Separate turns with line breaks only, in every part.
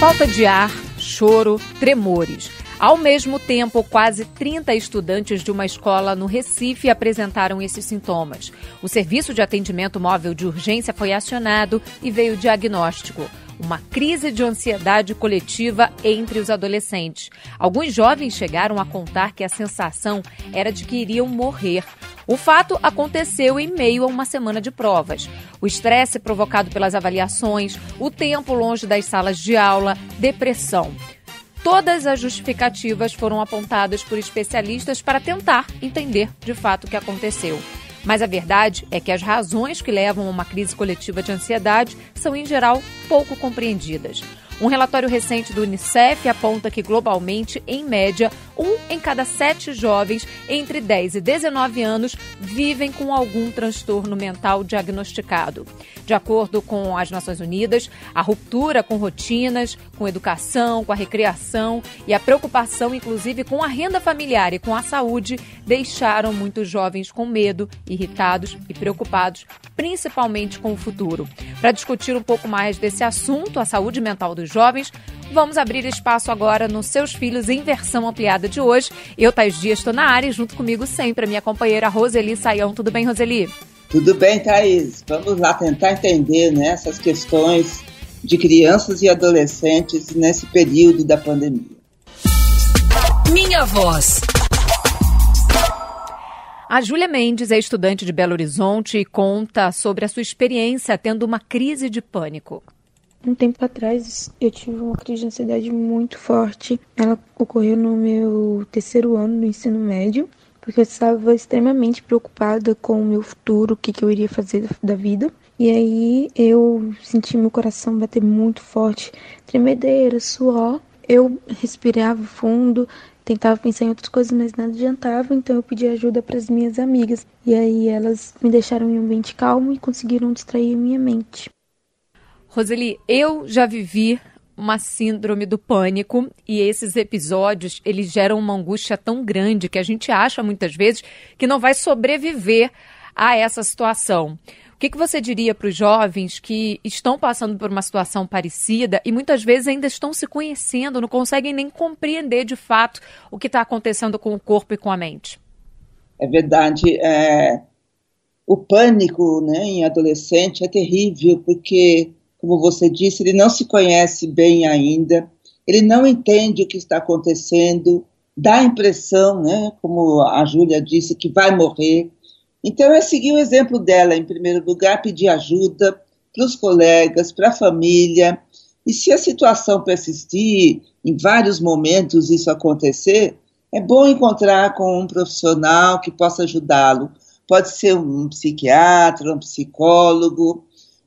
Falta de ar, choro, tremores. Ao mesmo tempo, quase 30 estudantes de uma escola no Recife apresentaram esses sintomas. O serviço de atendimento móvel de urgência foi acionado e veio o diagnóstico: uma crise de ansiedade coletiva entre os adolescentes. Alguns jovens chegaram a contar que a sensação era de que iriam morrer. O fato aconteceu em meio a uma semana de provas. O estresse provocado pelas avaliações, o tempo longe das salas de aula, depressão. Todas as justificativas foram apontadas por especialistas para tentar entender de fato o que aconteceu. Mas a verdade é que as razões que levam a uma crise coletiva de ansiedade são, em geral, pouco compreendidas. Um relatório recente do Unicef aponta que, globalmente, em média, 1 em cada 7 jovens entre 10 e 19 anos vivem com algum transtorno mental diagnosticado. De acordo com as Nações Unidas, a ruptura com rotinas, com educação, com a recreação e a preocupação, inclusive, com a renda familiar e com a saúde, deixaram muitos jovens com medo, irritados e preocupados, principalmente com o futuro. Para discutir um pouco mais desse assunto, a saúde mental dos jovens, vamos abrir espaço agora nos Seus Filhos em versão ampliada de hoje. Eu, Thaís Dias, estou na área e junto comigo sempre a minha companheira Roseli Saião. Tudo bem, Roseli?
Tudo bem, Thaís. Vamos lá tentar entender, né, essas questões de crianças e adolescentes nesse período da pandemia.
Minha voz.
A Júlia Mendes é estudante de Belo Horizonte e conta sobre a sua experiência tendo uma crise de pânico.
Um tempo atrás, eu tive uma crise de ansiedade muito forte. Ela ocorreu no meu 3º ano do ensino médio, porque eu estava extremamente preocupada com o meu futuro, o que eu iria fazer da vida. E aí eu senti meu coração bater muito forte, tremedeira, suor. Eu respirava fundo, tentava pensar em outras coisas, mas nada adiantava, então eu pedi ajuda para as minhas amigas. E aí elas me deixaram em um ambiente calmo e conseguiram distrair a minha mente.
Roseli, eu já vivi uma síndrome do pânico e esses episódios, eles geram uma angústia tão grande que a gente acha muitas vezes que não vai sobreviver a essa situação. O que você diria para os jovens que estão passando por uma situação parecida e muitas vezes ainda estão se conhecendo, não conseguem nem compreender de fato o que está acontecendo com o corpo e com a mente?
É verdade. O pânico, né, em adolescente é terrível porque, como você disse, ele não se conhece bem ainda, ele não entende o que está acontecendo, dá a impressão, né, como a Júlia disse, que vai morrer. Então, é seguir o exemplo dela, em primeiro lugar, pedir ajuda para os colegas, para a família. E se a situação persistir, em vários momentos isso acontecer, é bom encontrar com um profissional que possa ajudá-lo. Pode ser um psiquiatra, um psicólogo,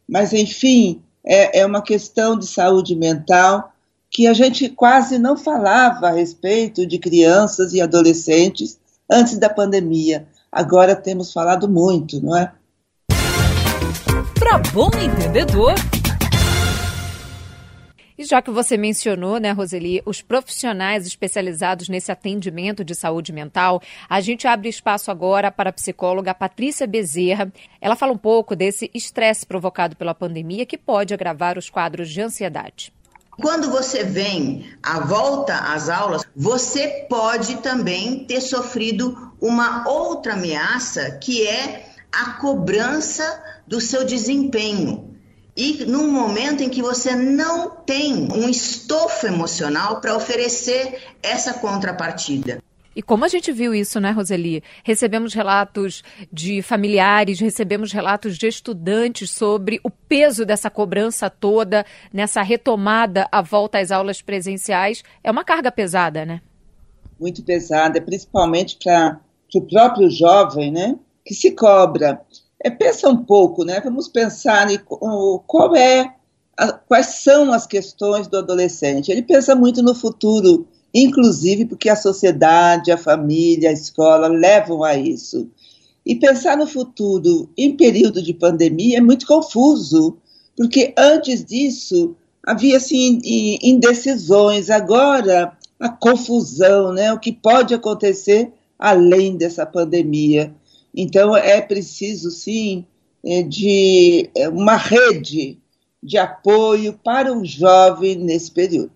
mas, enfim, é uma questão de saúde mental que a gente quase não falava a respeito de crianças e adolescentes antes da pandemia. Agora temos falado muito, não é?
Para bom entendedor.
E já que você mencionou, né, Roseli, os profissionais especializados nesse atendimento de saúde mental, a gente abre espaço agora para a psicóloga Patrícia Bezerra. Ela fala um pouco desse estresse provocado pela pandemia que pode agravar os quadros de ansiedade.
Quando você vem à volta às aulas, você pode também ter sofrido uma outra ameaça, que é a cobrança do seu desempenho. E num momento em que você não tem um estofo emocional para oferecer essa contrapartida.
E como a gente viu isso, né, Roseli? Recebemos relatos de familiares, recebemos relatos de estudantes sobre o peso dessa cobrança toda, nessa retomada à volta às aulas presenciais. É uma carga pesada, né?
Muito pesada, principalmente para o próprio jovem, né, que se cobra. Pensa um pouco, né? Vamos pensar em quais são as questões do adolescente. Ele pensa muito no futuro, inclusive porque a sociedade, a família, a escola levam a isso. E pensar no futuro em período de pandemia é muito confuso, porque antes disso havia assim, indecisões, agora a confusão, né? O que pode acontecer além dessa pandemia. Então é preciso, sim, de uma rede de apoio para o jovem nesse período.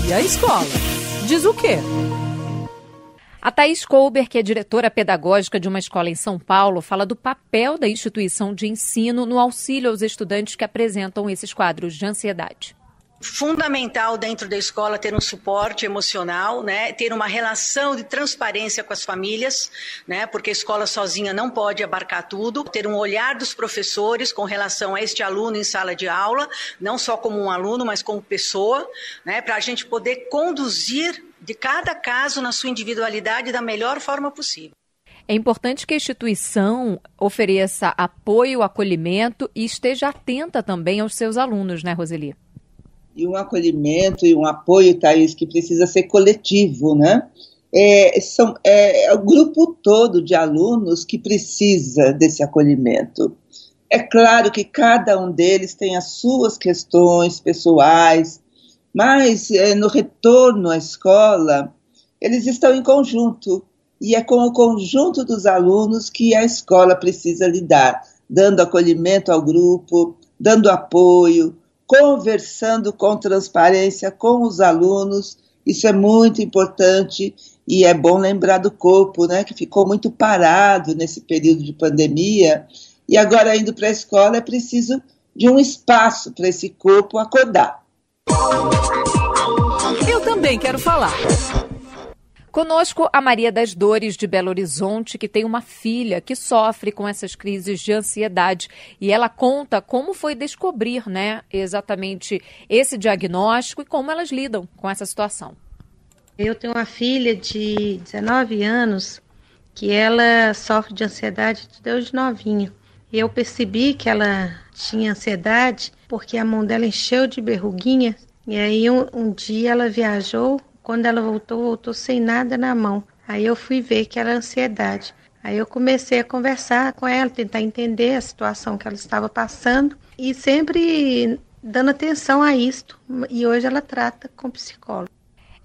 E a escola? Diz o quê?
A Thaís Colber, que é diretora pedagógica de uma escola em São Paulo, fala do papel da instituição de ensino no auxílio aos estudantes que apresentam esses quadros de ansiedade.
Fundamental dentro da escola ter um suporte emocional, né? Ter uma relação de transparência com as famílias, né? Porque a escola sozinha não pode abarcar tudo. Ter um olhar dos professores com relação a este aluno em sala de aula, não só como um aluno, mas como pessoa, né? Para a gente poder conduzir de cada caso na sua individualidade da melhor forma possível.
É importante que a instituição ofereça apoio, acolhimento e esteja atenta também aos seus alunos, né, Roseli?
E um acolhimento e um apoio, Thaís, que precisa ser coletivo, né? É o grupo todo de alunos que precisa desse acolhimento. É claro que cada um deles tem as suas questões pessoais, mas no retorno à escola, eles estão em conjunto, e é com o conjunto dos alunos que a escola precisa lidar, dando acolhimento ao grupo, dando apoio, conversando com transparência com os alunos. Isso é muito importante e é bom lembrar do corpo, né, que ficou muito parado nesse período de pandemia, e agora indo para a escola é preciso de um espaço para esse corpo acordar.
Eu também quero falar.
Conosco a Maria das Dores, de Belo Horizonte, que tem uma filha que sofre com essas crises de ansiedade. E ela conta como foi descobrir, né, exatamente esse diagnóstico e como elas lidam com essa situação.
Eu tenho uma filha de 19 anos que ela sofre de ansiedade desde novinha. Eu percebi que ela tinha ansiedade porque a mão dela encheu de verruguinha. E aí um dia ela viajou. Quando ela voltou sem nada na mão. Aí eu fui ver que era ansiedade. Aí eu comecei a conversar com ela, tentar entender a situação que ela estava passando e sempre dando atenção a isto. E hoje ela trata com psicólogo.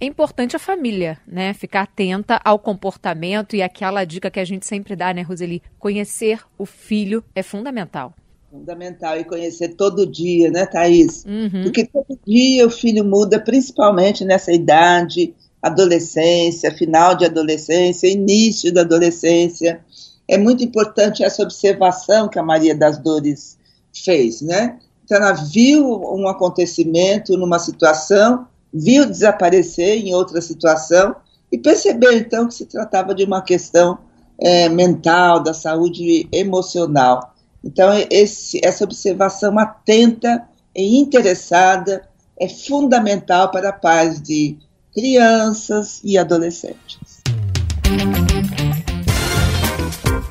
É importante a família, né? Ficar atenta ao comportamento e aquela dica que a gente sempre dá, né, Roseli? Conhecer o filho é fundamental.
Fundamental, e conhecer todo dia, né, Thaís?
Uhum.
Porque todo dia o filho muda, principalmente nessa idade, adolescência, final de adolescência, início da adolescência. É muito importante essa observação que a Maria das Dores fez, né? Então ela viu um acontecimento numa situação, viu desaparecer em outra situação e percebeu então que se tratava de uma questão mental, da saúde emocional. Então, essa observação atenta e interessada é fundamental para a paz de crianças e adolescentes.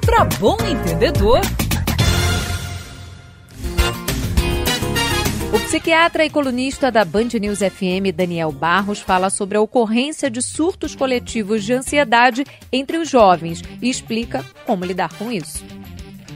Para bom entendedor.
O psiquiatra e colunista da Band News FM, Daniel Barros, fala sobre a ocorrência de surtos coletivos de ansiedade entre os jovens e explica como lidar com isso.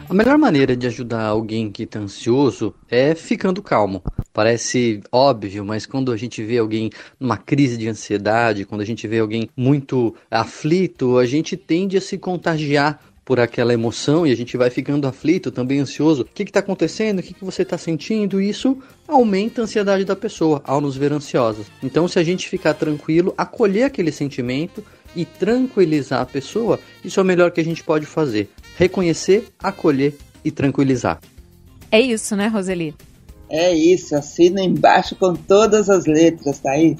A melhor maneira de ajudar alguém que está ansioso é ficando calmo. Parece óbvio, mas quando a gente vê alguém numa crise de ansiedade, quando a gente vê alguém muito aflito, a gente tende a se contagiar por aquela emoção e a gente vai ficando aflito, também ansioso. O que está acontecendo? O que você está sentindo? Isso aumenta a ansiedade da pessoa ao nos ver ansiosos. Então, se a gente ficar tranquilo, acolher aquele sentimento e tranquilizar a pessoa, isso é o melhor que a gente pode fazer. Reconhecer, acolher e tranquilizar.
É isso, né, Roseli?
É isso, assina embaixo com todas as letras, Thaís.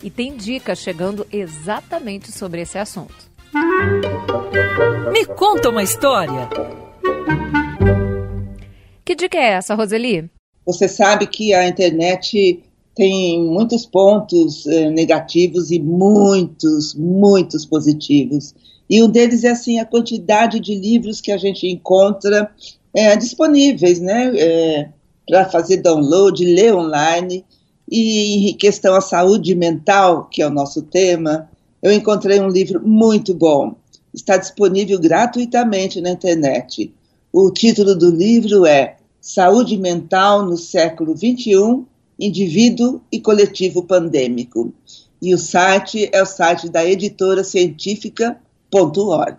E tem dicas chegando exatamente sobre esse assunto.
Me conta uma história.
Que dica é essa, Roseli?
Você sabe que a internet tem muitos pontos negativos e muitos positivos. E um deles é assim, a quantidade de livros que a gente encontra disponíveis, né, para fazer download, ler online. E em questão à saúde mental, que é o nosso tema, eu encontrei um livro muito bom. Está disponível gratuitamente na internet. O título do livro é Saúde Mental no Século XXI, Indivíduo e Coletivo Pandêmico. E o site é o site da editora-científica.org.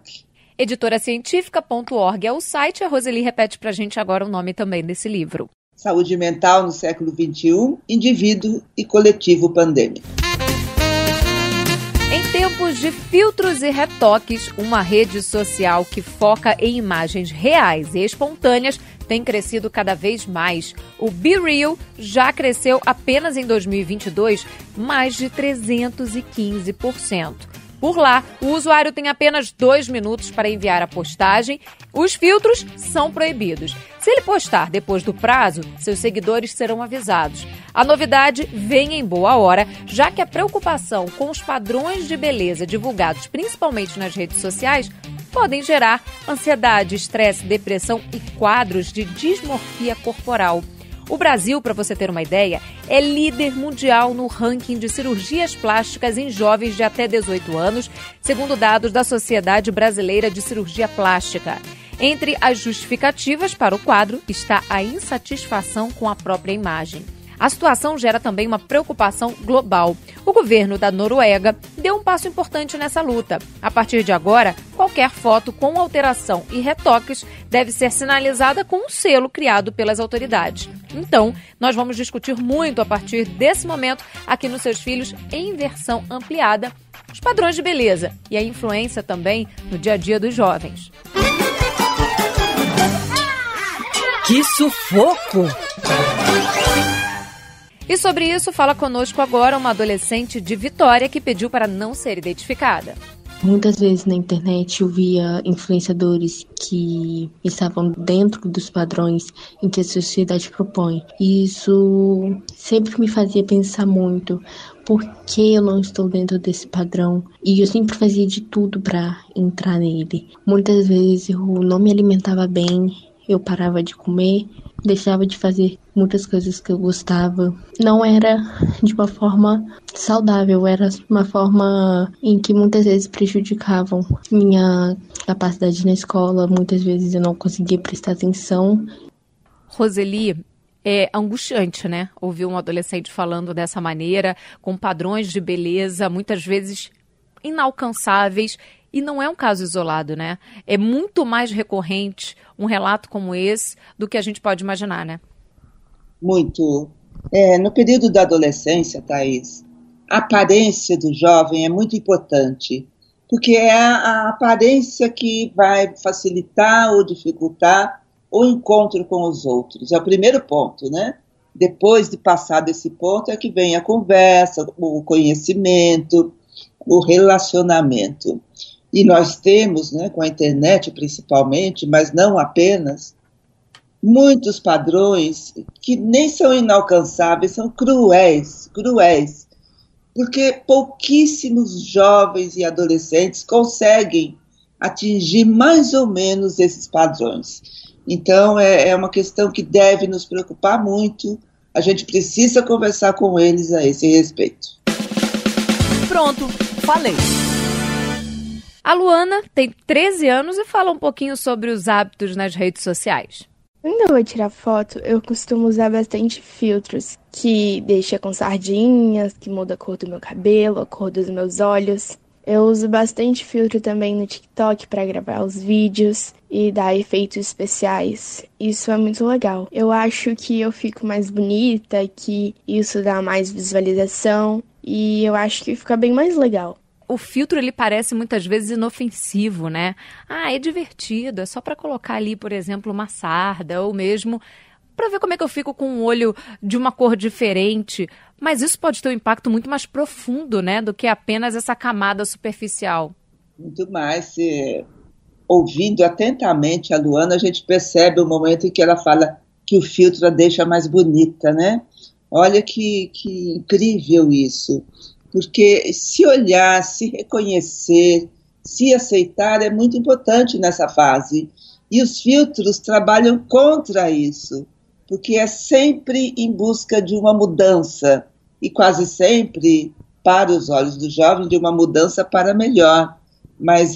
Editora-científica.org é o site. A Roseli repete para a gente agora o nome também desse livro.
Saúde mental no século XXI, indivíduo e coletivo pandêmico.
Em tempos de filtros e retoques, uma rede social que foca em imagens reais e espontâneas tem crescido cada vez mais. O BeReal já cresceu apenas em 2022 mais de 315%. Por lá, o usuário tem apenas 2 minutos para enviar a postagem. Os filtros são proibidos. Se ele postar depois do prazo, seus seguidores serão avisados. A novidade vem em boa hora, já que a preocupação com os padrões de beleza divulgados principalmente nas redes sociais podem gerar ansiedade, estresse, depressão e quadros de dismorfia corporal. O Brasil, para você ter uma ideia, é líder mundial no ranking de cirurgias plásticas em jovens de até 18 anos, segundo dados da Sociedade Brasileira de Cirurgia Plástica. Entre as justificativas para o quadro está a insatisfação com a própria imagem. A situação gera também uma preocupação global. O governo da Noruega deu um passo importante nessa luta. A partir de agora, qualquer foto com alteração e retoques deve ser sinalizada com um selo criado pelas autoridades. Então, nós vamos discutir muito a partir desse momento aqui nos Seus Filhos em versão ampliada, os padrões de beleza e a influência também no dia a dia dos jovens.
Que sufoco!
E sobre isso, fala conosco agora uma adolescente de Vitória que pediu para não ser identificada.
Muitas vezes na internet eu via influenciadores que estavam dentro dos padrões em que a sociedade propõe. E isso sempre me fazia pensar muito, por que eu não estou dentro desse padrão? E eu sempre fazia de tudo para entrar nele. Muitas vezes eu não me alimentava bem, eu parava de comer, deixava de fazer muitas coisas que eu gostava. Não era de uma forma saudável, era uma forma em que muitas vezes prejudicavam minha capacidade na escola. Muitas vezes eu não conseguia prestar atenção.
Roseli, é angustiante, né? Ouvir um adolescente falando dessa maneira, com padrões de beleza, muitas vezes inalcançáveis. E não é um caso isolado, né? É muito mais recorrente um relato como esse do que a gente pode imaginar, né?
Muito. No período da adolescência, Thaís, a aparência do jovem é muito importante, porque é a aparência que vai facilitar ou dificultar o encontro com os outros. É o primeiro ponto, né? Depois de passar desse ponto é que vem a conversa, o conhecimento, o relacionamento. E nós temos, né, com a internet principalmente, mas não apenas, muitos padrões que nem são inalcançáveis, são cruéis, porque pouquíssimos jovens e adolescentes conseguem atingir mais ou menos esses padrões. Então, é uma questão que deve nos preocupar muito, a gente precisa conversar com eles a esse respeito.
Pronto, falei.
A Luana tem 13 anos e fala um pouquinho sobre os hábitos nas redes sociais.
Quando eu vou tirar foto, eu costumo usar bastante filtros, que deixa com sardinhas, que muda a cor do meu cabelo, a cor dos meus olhos. Eu uso bastante filtro também no TikTok para gravar os vídeos e dar efeitos especiais. Isso é muito legal. Eu acho que eu fico mais bonita, que isso dá mais visualização e eu acho que fica bem mais legal.
O filtro, ele parece muitas vezes inofensivo, né? É divertido, é só para colocar ali, por exemplo, uma sarda ou mesmo para ver como é que eu fico com um olho de uma cor diferente. Mas isso pode ter um impacto muito mais profundo, né, do que apenas essa camada superficial.
Muito mais. Ouvindo atentamente a Luana, a gente percebe o momento em que ela fala que o filtro a deixa mais bonita, né? Olha que incrível isso. Porque se olhar, se reconhecer, se aceitar é muito importante nessa fase. E os filtros trabalham contra isso, porque é sempre em busca de uma mudança, e quase sempre, para os olhos do jovem, de uma mudança para melhor. Mas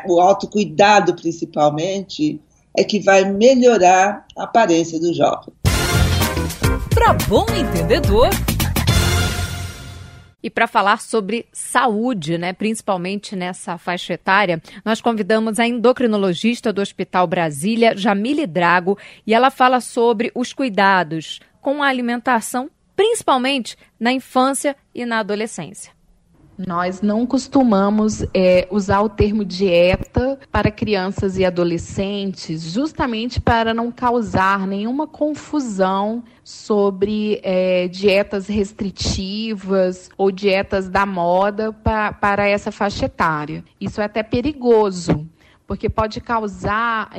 o autocuidado, principalmente, é que vai melhorar a aparência do jovem.
Para bom entendedor...
E para falar sobre saúde, né, principalmente nessa faixa etária, nós convidamos a endocrinologista do Hospital Brasília, Jamile Drago, e ela fala sobre os cuidados com a alimentação, principalmente na infância e na adolescência.
Nós não costumamos usar o termo dieta para crianças e adolescentes, justamente para não causar nenhuma confusão sobre dietas restritivas ou dietas da moda para essa faixa etária. Isso é até perigoso, porque pode causar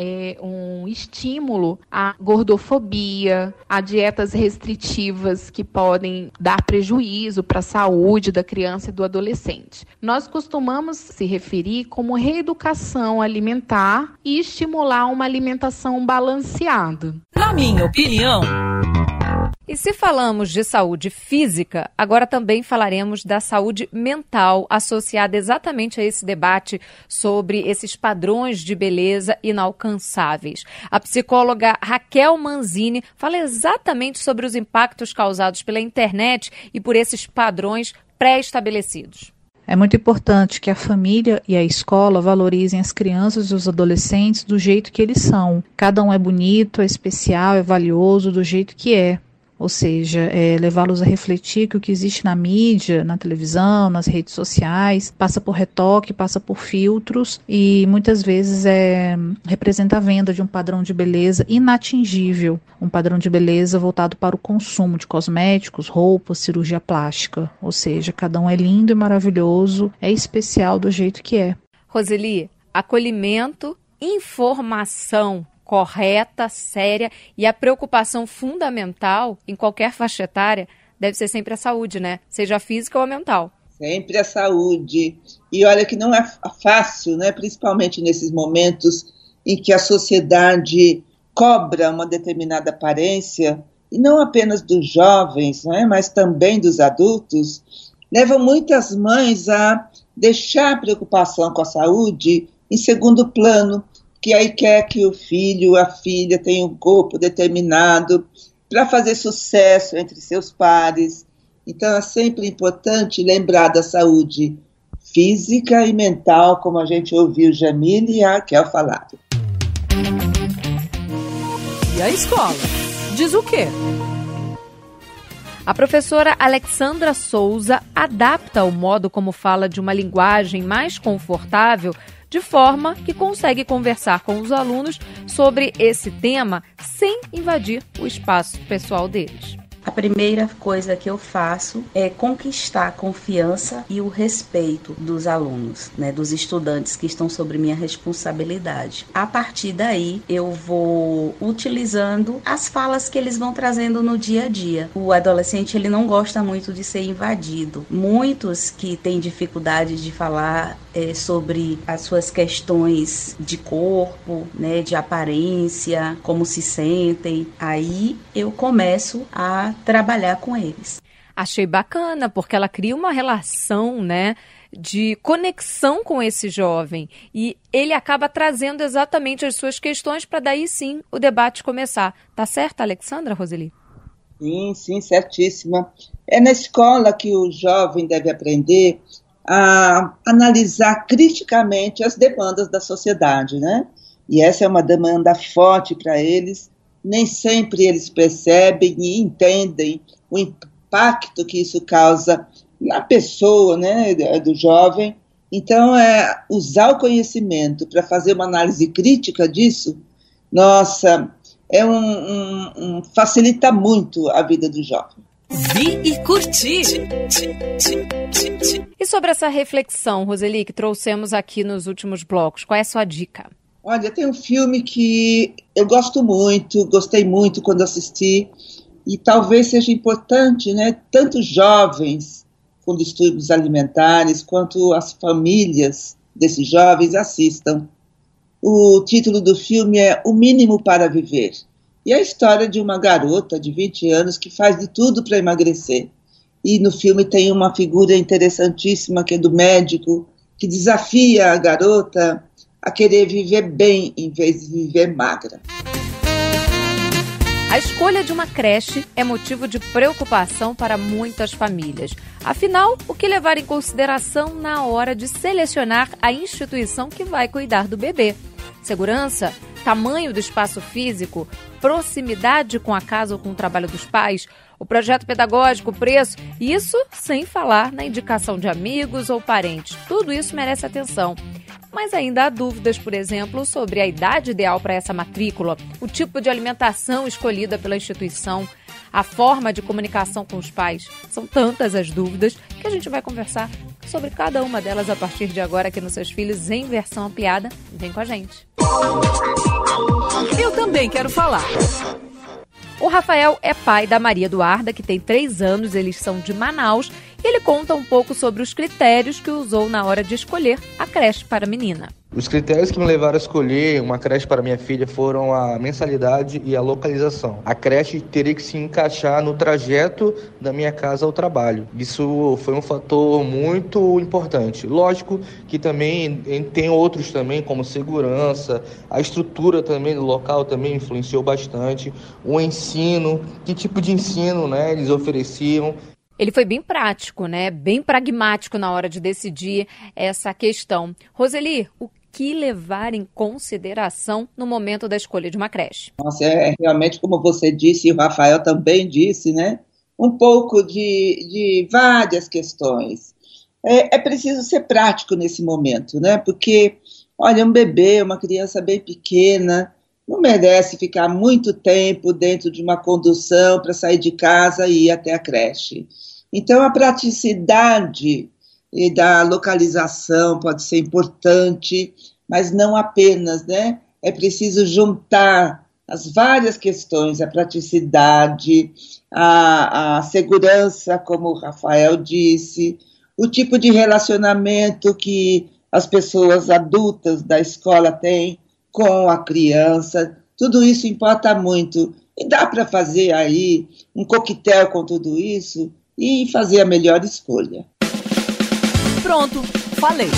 um estímulo à gordofobia, a dietas restritivas que podem dar prejuízo para a saúde da criança e do adolescente. Nós costumamos se referir como reeducação alimentar e estimular uma alimentação balanceada.
Na minha opinião...
E se falamos de saúde física, agora também falaremos da saúde mental, associada exatamente a esse debate sobre esses padrões de beleza inalcançáveis. A psicóloga Raquel Manzini fala exatamente sobre os impactos causados pela internet e por esses padrões pré-estabelecidos.
É muito importante que a família e a escola valorizem as crianças e os adolescentes do jeito que eles são. Cada um é bonito, é especial, é valioso do jeito que é. Ou seja, levá-los a refletir que o que existe na mídia, na televisão, nas redes sociais, passa por retoque, passa por filtros e muitas vezes representa a venda de um padrão de beleza inatingível, um padrão de beleza voltado para o consumo de cosméticos, roupas, cirurgia plástica. Ou seja, cada um é lindo e maravilhoso, é especial do jeito que é.
Roseli, acolhimento, informação correta, séria, e a preocupação fundamental em qualquer faixa etária deve ser sempre a saúde, né? Seja física ou mental.
Sempre a saúde. E olha que não é fácil, né? Principalmente nesses momentos em que a sociedade cobra uma determinada aparência, e não apenas dos jovens, né? Mas também dos adultos, levam muitas mães a deixar a preocupação com a saúde em segundo plano, que aí quer que o filho, a filha tenha um corpo determinado para fazer sucesso entre seus pares. Então é sempre importante lembrar da saúde física e mental, como a gente ouviu Jamile e a Raquel falar.
E a escola? Diz o quê?
A professora Alexandra Souza adapta o modo como fala de uma linguagem mais confortável, de forma que consegue conversar com os alunos sobre esse tema sem invadir o espaço pessoal deles.
A primeira coisa que eu faço é conquistar a confiança e o respeito dos alunos, né, dos estudantes que estão sob minha responsabilidade. A partir daí, eu vou utilizando as falas que eles vão trazendo no dia a dia. O adolescente, ele não gosta muito de ser invadido. Muitos que têm dificuldade de falar sobre as suas questões de corpo, né, de aparência, como se sentem, aí eu começo a trabalhar com eles.
Achei bacana, porque ela cria uma relação, né, de conexão com esse jovem e ele acaba trazendo exatamente as suas questões para daí sim o debate começar. Tá certo, Alexandra, Roseli?
Sim, certíssima. É na escola que o jovem deve aprender a analisar criticamente as demandas da sociedade, né? E essa é uma demanda forte para eles. Nem sempre eles percebem e entendem o impacto que isso causa na pessoa, né, do jovem. Então, usar o conhecimento para fazer uma análise crítica disso, nossa, facilita muito a vida do jovem.
Vi e curti.
E sobre essa reflexão, Roseli, que trouxemos aqui nos últimos blocos, qual é a sua dica?
Olha, tem um filme que eu gostei muito quando assisti, e talvez seja importante, né, tanto jovens com distúrbios alimentares, quanto as famílias desses jovens assistam. O título do filme é O Mínimo para Viver. E é a história de uma garota de 20 anos que faz de tudo para emagrecer. E no filme tem uma figura interessantíssima que é do médico, que desafia a garota a querer viver bem em vez de viver magra.
A A escolha de uma creche é motivo de preocupação para muitas famílias. Afinal, o que levar em consideração na hora de selecionar a instituição que vai cuidar do bebê? Segurança? Tamanho do espaço físico? Proximidade com a casa ou com o trabalho dos pais? O projeto pedagógico, o preço? Isso sem falar na indicação de amigos ou parentes. Tudo isso merece atenção. Mas ainda há dúvidas, por exemplo, sobre a idade ideal para essa matrícula, o tipo de alimentação escolhida pela instituição, a forma de comunicação com os pais. São tantas as dúvidas que a gente vai conversar sobre cada uma delas a partir de agora aqui nos Seus Filhos em versão ampliada. Vem com a gente.
Eu também quero falar.
O Rafael é pai da Maria Eduarda, que tem 3 anos, eles são de Manaus, e ele conta um pouco sobre os critérios que usou na hora de escolher a creche para a menina.
Os critérios que me levaram a escolher uma creche para minha filha foram a mensalidade e a localização. A creche teria que se encaixar no trajeto da minha casa ao trabalho. Isso foi um fator muito importante. Lógico que também tem outros também, como segurança, a estrutura também do local também influenciou bastante, o ensino, que tipo de ensino, né, eles ofereciam.
Ele foi bem prático, né? Bem pragmático na hora de decidir essa questão. Roseli, o que levar em consideração no momento da escolha de uma creche?
Nossa, realmente, como você disse, e o Rafael também disse, né? Um pouco de várias questões. É preciso ser prático nesse momento, né? Porque, olha, um bebê, uma criança bem pequena, não merece ficar muito tempo dentro de uma condução para sair de casa e ir até a creche. Então, a praticidade e da localização pode ser importante, mas não apenas, né? É preciso juntar as várias questões, a praticidade, a segurança, como o Rafael disse, o tipo de relacionamento que as pessoas adultas da escola têm com a criança, tudo isso importa muito. E dá para fazer aí um coquetel com tudo isso e fazer a melhor escolha.
Pronto, falei.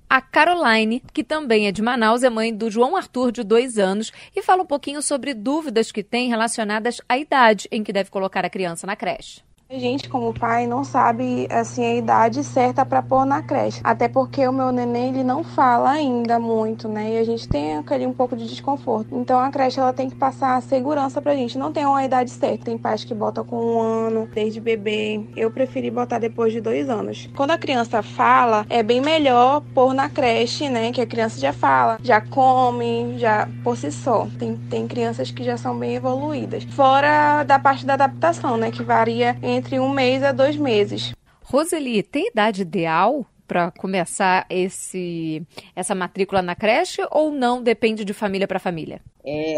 A Caroline, que também é de Manaus, é mãe do João Arthur, de 2 anos, e fala um pouquinho sobre dúvidas que tem relacionadas à idade em que deve colocar a criança na creche.
A gente, como pai, não sabe assim, a idade certa para pôr na creche. Até porque o meu neném ele não fala ainda muito, né? E a gente tem aquele um pouco de desconforto. Então a creche ela tem que passar a segurança pra gente. Não tem uma idade certa. Tem pais que botam com 1 ano, desde bebê. Eu preferi botar depois de 2 anos. Quando a criança fala, é bem melhor pôr na creche, né? Que a criança já fala, já come, já por si só. Tem crianças que já são bem evoluídas. Fora da parte da adaptação, né? Que varia entre 1 mês a 2 meses.
Roseli, tem idade ideal para começar essa matrícula na creche ou não? Depende de família para família?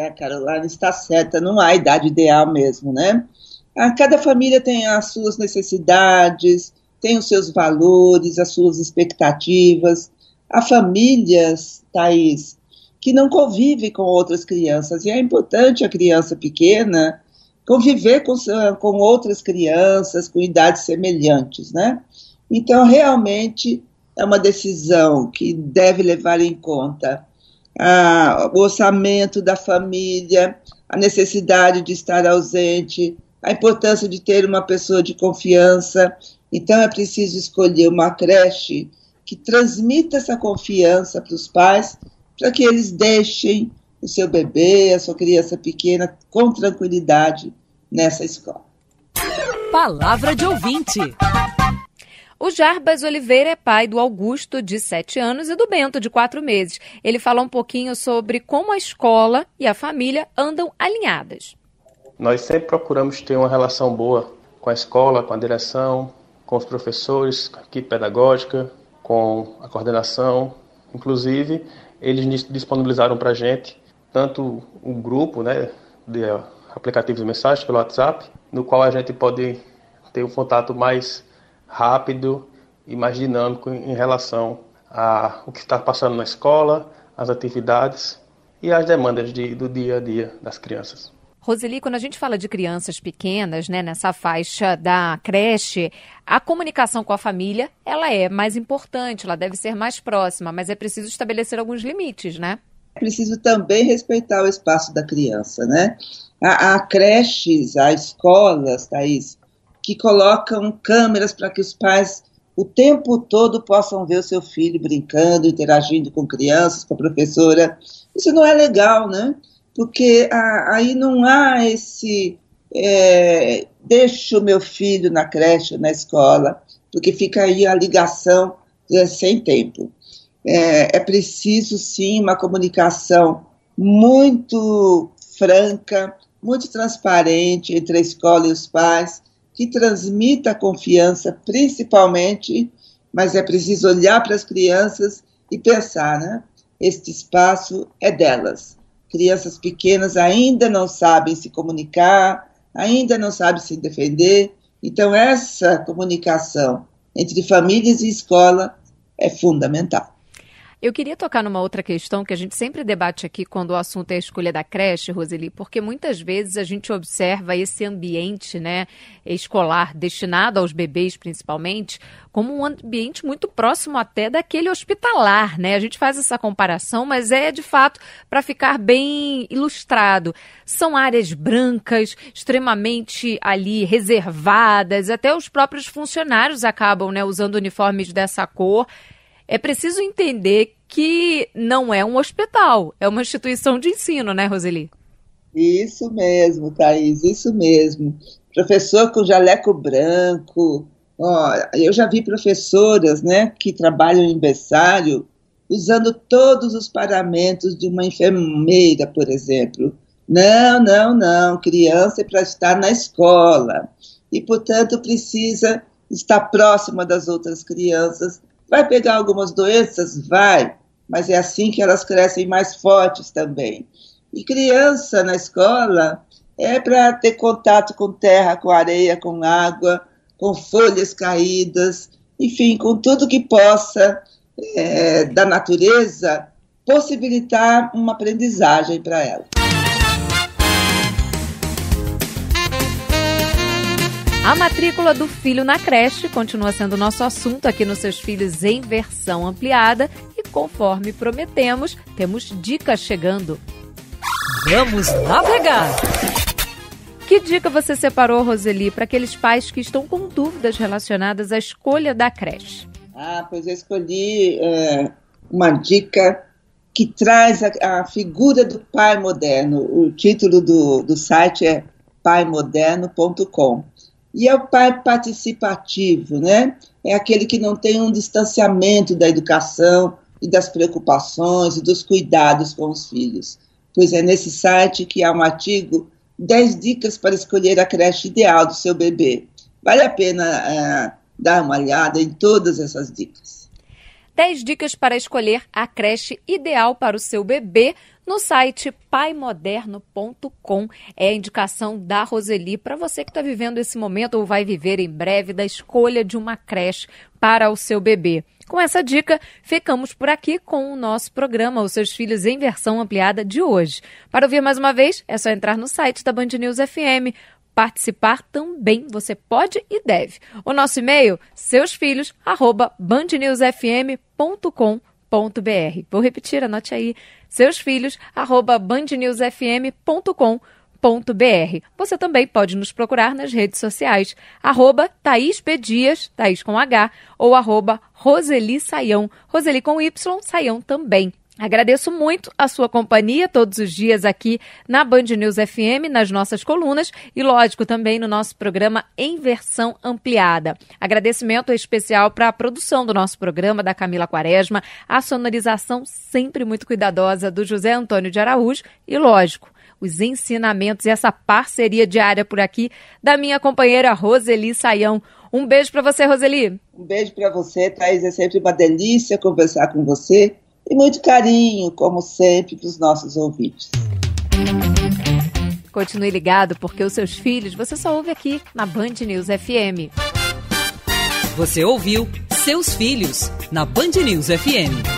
A Caroline está certa, não há idade ideal mesmo, né? Cada família tem as suas necessidades, tem os seus valores, as suas expectativas. Há famílias, Thaís, que não convivem com outras crianças, e é importante a criança pequena conviver com outras crianças com idades semelhantes, né? Então, realmente, é uma decisão que deve levar em conta o orçamento da família, a necessidade de estar ausente, a importância de ter uma pessoa de confiança. Então, é preciso escolher uma creche que transmita essa confiança para os pais, para que eles deixem o seu bebê, a sua criança pequena, com tranquilidade nessa escola.
Palavra de ouvinte.
O Jarbas Oliveira é pai do Augusto, de 7 anos, e do Bento, de 4 meses. Ele fala um pouquinho sobre como a escola e a família andam alinhadas.
Nós sempre procuramos ter uma relação boa com a escola, com a direção, com os professores, com a equipe pedagógica, com a coordenação. Inclusive, eles disponibilizaram para a gente tanto um grupo, né, de aplicativos de mensagens pelo WhatsApp, no qual a gente pode ter um contato mais rápido e mais dinâmico em relação ao que está passando na escola, as atividades e as demandas do dia a dia das crianças.
Roseli, quando a gente fala de crianças pequenas, né, nessa faixa da creche, a comunicação com a família, ela é mais importante, ela deve ser mais próxima, mas é preciso estabelecer alguns limites, né?
preciso também respeitar o espaço da criança, né? Há creches, há escolas, Thaís, que colocam câmeras para que os pais o tempo todo possam ver o seu filho brincando, interagindo com crianças, com a professora. Isso não é legal, né? Porque aí não há esse... deixo o meu filho na creche, na escola, porque fica aí a ligação sem tempo. É preciso, sim, uma comunicação muito franca, muito transparente entre a escola e os pais, que transmita a confiança, principalmente, mas é preciso olhar para as crianças e pensar, né? Este espaço é delas. Crianças pequenas ainda não sabem se comunicar, ainda não sabem se defender, então essa comunicação entre famílias e escola é fundamental.
Eu queria tocar numa outra questão que a gente sempre debate aqui quando o assunto é a escolha da creche, Roseli, porque muitas vezes a gente observa esse ambiente, né, escolar destinado aos bebês principalmente, como um ambiente muito próximo até daquele hospitalar, né? A gente faz essa comparação, mas é de fato para ficar bem ilustrado. São áreas brancas, extremamente ali reservadas, até os próprios funcionários acabam, né, usando uniformes dessa cor. É preciso entender que não é um hospital, é uma instituição de ensino, né, Roseli?
Isso mesmo, Thaís, isso mesmo. Professor com jaleco branco. Eu já vi professoras, né, que trabalham em berçário usando todos os paramentos de uma enfermeira, por exemplo. Não, criança é para estar na escola e, portanto, precisa estar próxima das outras crianças. Vai pegar algumas doenças? Vai, mas é assim que elas crescem mais fortes também. E criança na escola é para ter contato com terra, com areia, com água, com folhas caídas, enfim, com tudo que possa, da natureza, possibilitar uma aprendizagem para ela.
A matrícula do filho na creche continua sendo nosso assunto aqui nos Seus Filhos em versão ampliada e, conforme prometemos, temos dicas chegando.
Vamos navegar!
Que dica você separou, Roseli, para aqueles pais que estão com dúvidas relacionadas à escolha da creche?
Pois eu escolhi uma dica que traz a figura do pai moderno. O título do site é paimoderno.com. E é o pai participativo, né? É aquele que não tem um distanciamento da educação e das preocupações e dos cuidados com os filhos. Pois é nesse site que há um artigo 10 dicas para escolher a creche ideal do seu bebê. Vale a pena dar uma olhada em todas essas dicas.
10 dicas para escolher a creche ideal para o seu bebê no site paimoderno.com. É a indicação da Roseli para você que está vivendo esse momento ou vai viver em breve da escolha de uma creche para o seu bebê. Com essa dica, ficamos por aqui com o nosso programa Os Seus Filhos em versão ampliada de hoje. Para ouvir mais uma vez, é só entrar no site da Band News FM. Participar também você pode e deve. O nosso e-mail, seusfilhos@bandnewsfm.com.br. Vou repetir, anote aí, seusfilhos@bandnewsfm.com.br. Você também pode nos procurar nas redes sociais, @ThaísPDias, Thaís com H, ou @Roseli Saião, Roseli com Y, Saião também. Agradeço muito a sua companhia todos os dias aqui na Band News FM, nas nossas colunas e, lógico, também no nosso programa em versão ampliada. Agradecimento especial para a produção do nosso programa, da Camila Quaresma, a sonorização sempre muito cuidadosa do José Antônio de Araújo e, lógico, os ensinamentos e essa parceria diária por aqui da minha companheira Roseli Saião. Um beijo para você, Roseli.
Um beijo para você, Thaís. É sempre uma delícia conversar com você. E muito carinho, como sempre, para os nossos ouvintes.
Continue ligado, porque os seus filhos você só ouve aqui na Band News FM.
Você ouviu Seus Filhos, na Band News FM.